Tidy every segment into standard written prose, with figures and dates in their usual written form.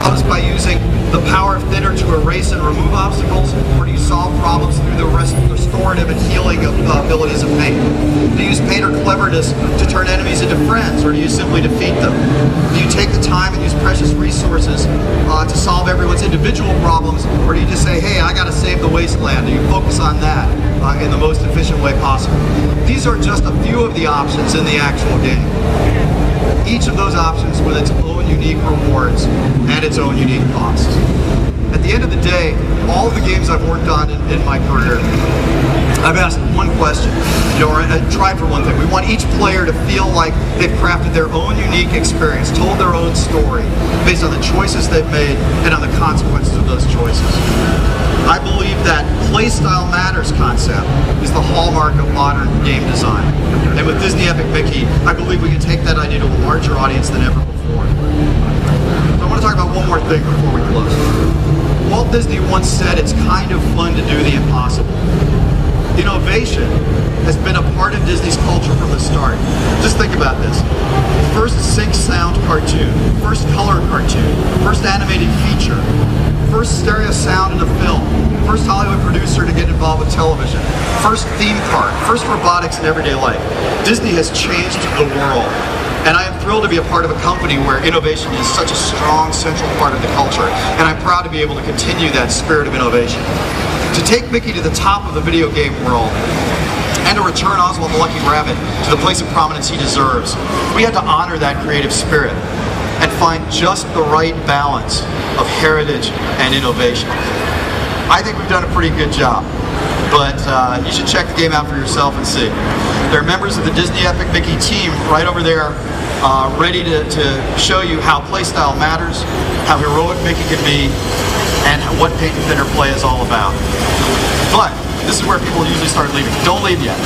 comes by using the power of theater to erase and remove obstacles, or do you solve problems through the restorative and healing abilities of paint? Do you use paint or cleverness to turn enemies into friends, or do you simply defeat them? Do you take the time and use precious resources to solve everyone's individual problems, or do you just say, hey, I gotta save the wasteland? Do you focus on that in the most efficient way possible? These are just a few of the options in the actual game. Each of those options with its own unique rewards and its own unique costs. At the end of the day, all of the games I've worked on in my career, I've asked one question, or I tried for one thing. We want each player to feel like they've crafted their own unique experience, told their own story, based on the choices they've made and on the consequences of those choices. I believe that playstyle matters concept is the hallmark of modern game design. And with Disney Epic Mickey, I believe we can take that idea to a larger audience than ever before. So I want to talk about one more thing before we close. Walt Disney once said it's kind of fun to do the impossible. Innovation has been a part of Disney's culture from the start. Just think about this. First sync sound cartoon, first color cartoon, first animated feature, first stereo sound in a film, first Hollywood producer to get involved with television, first theme park, first robotics in everyday life. Disney has changed the world. And I am thrilled to be a part of a company where innovation is such a strong central part of the culture. And I'm proud to be able to continue that spirit of innovation. To take Mickey to the top of the video game world, and to return Oswald the Lucky Rabbit to the place of prominence he deserves, we had to honor that creative spirit and find just the right balance of heritage and innovation. I think we've done a pretty good job, but you should check the game out for yourself and see. There are members of the Disney Epic Mickey team right over there ready to show you how playstyle matters, how heroic Mickey can be, and what paint and thinner play is all about. But this is where people usually start leaving. Don't leave yet.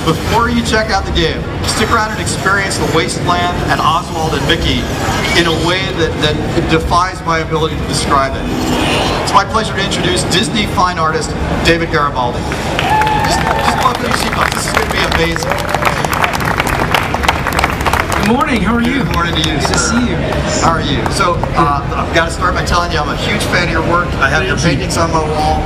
Before you check out the game, stick around and experience the wasteland and Oswald and Mickey in a way that defies my ability to describe it. It's my pleasure to introduce Disney fine artist David Garibaldi. Just welcome to your seatbelts. This is going to be amazing. Good morning, how are you? Good morning to you, Good sir. to see you. How are you? So, I've got to start by telling you I'm a huge fan of your work. I have your paintings on my wall,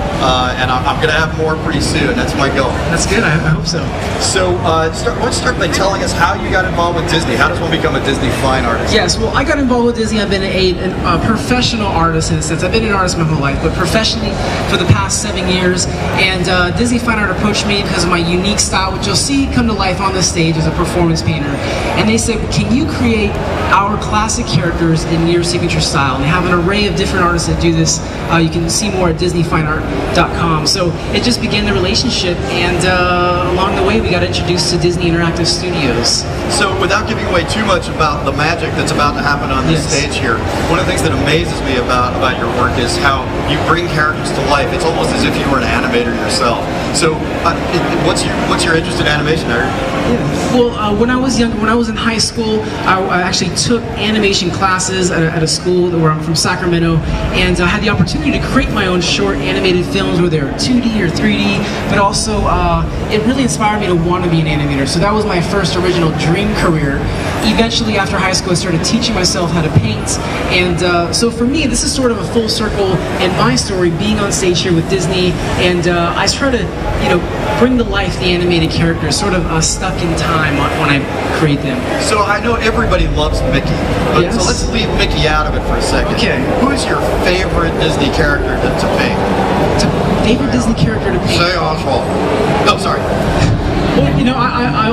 and I'm going to have more pretty soon. That's my goal. That's good, I hope so. So, let's start by telling us how you got involved with Disney. How does one become a Disney fine artist? Yes, well, I got involved with Disney. I've been a professional artist in a sense. I've been an artist my whole life, but professionally for the past 7 years. And Disney Fine Art approached me because of my unique style, which you'll see come to life on the stage as a performance painter. And they said, can you create our classic characters in your signature style? And they have an array of different artists that do this. You can see more at DisneyFineArt.com. So it just began the relationship, and along the way we got introduced to Disney Interactive Studios. So without giving away too much about the magic that's about to happen on this stage here, one of the things that amazes me about your work is how you bring characters to life. It's almost as if you were an animator yourself. So what's your interest in animation, Eric? Yeah. Well, when I was young, when I was in high school, I actually took animation classes at a school where I'm from, Sacramento, and I had the opportunity to create my own short animated films, whether they were 2D or 3D, but also it really inspired me to want to be an animator. So that was my first original dream career. Eventually, after high school, I started teaching myself how to paint, and so for me, this is sort of a full circle in my story, being on stage here with Disney, and I try to, bring to life the animated characters, sort of stuck in time when I create them. So I know everybody loves Mickey, but Yes. so let's leave Mickey out of it for a second. Okay. Who is your favorite Disney character to paint? Favorite Disney character to paint? Say Oswald. No, sorry. Well,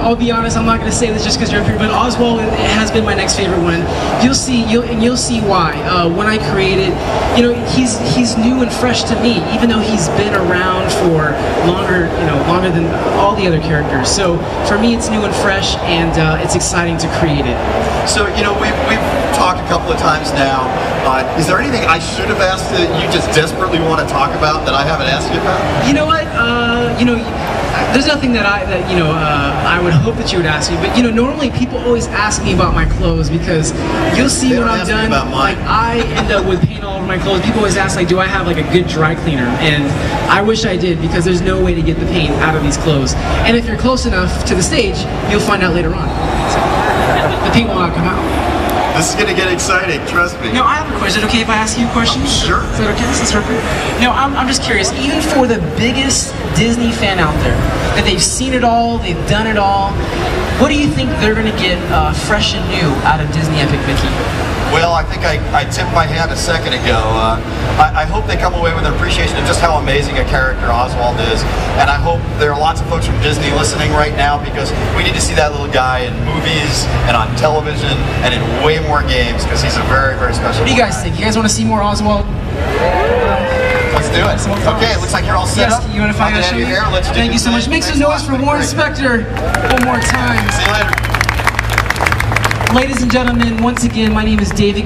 I'll be honest. I'm not going to say this just because you're up here, but Oswald has been my next favorite one. You'll see why. When I created, he's new and fresh to me, even though he's been around for longer than all the other characters. So for me, it's new and fresh, and it's exciting to create it. So we've talked a couple of times now. Is there anything I should have asked that you just desperately want to talk about that I haven't asked you about? You know what? There's nothing that I would hope that you would ask me, but normally people always ask me about my clothes, because you'll see when I'm done, like I end up with paint all over my clothes. People always ask, like, do I have like a good dry cleaner? And I wish I did, because there's no way to get the paint out of these clothes. And if you're close enough to the stage, you'll find out later on. So, the paint will not come out. This is going to get exciting, trust me. No, I have a question. Is it okay if I ask you a question? Sure. Is that okay? Is this perfect? No, I'm just curious. Even for the biggest Disney fan out there, that they've seen it all, they've done it all, what do you think they're going to get fresh and new out of Disney Epic Mickey? Well, I think I tipped my hand a second ago. I hope they come away with an appreciation of just how amazing a character Oswald is. And I hope there are lots of folks from Disney listening right now, because we need to see that little guy in movies and on television and in way more games, because he's a very, very special What do you guys think? You guys want to see more Oswald? Let's do it. Okay, it looks like you're all set up. You want to find out? Thank you so much. Make some noise for Warren Spector one more time. See you later. Ladies and gentlemen, once again, my name is David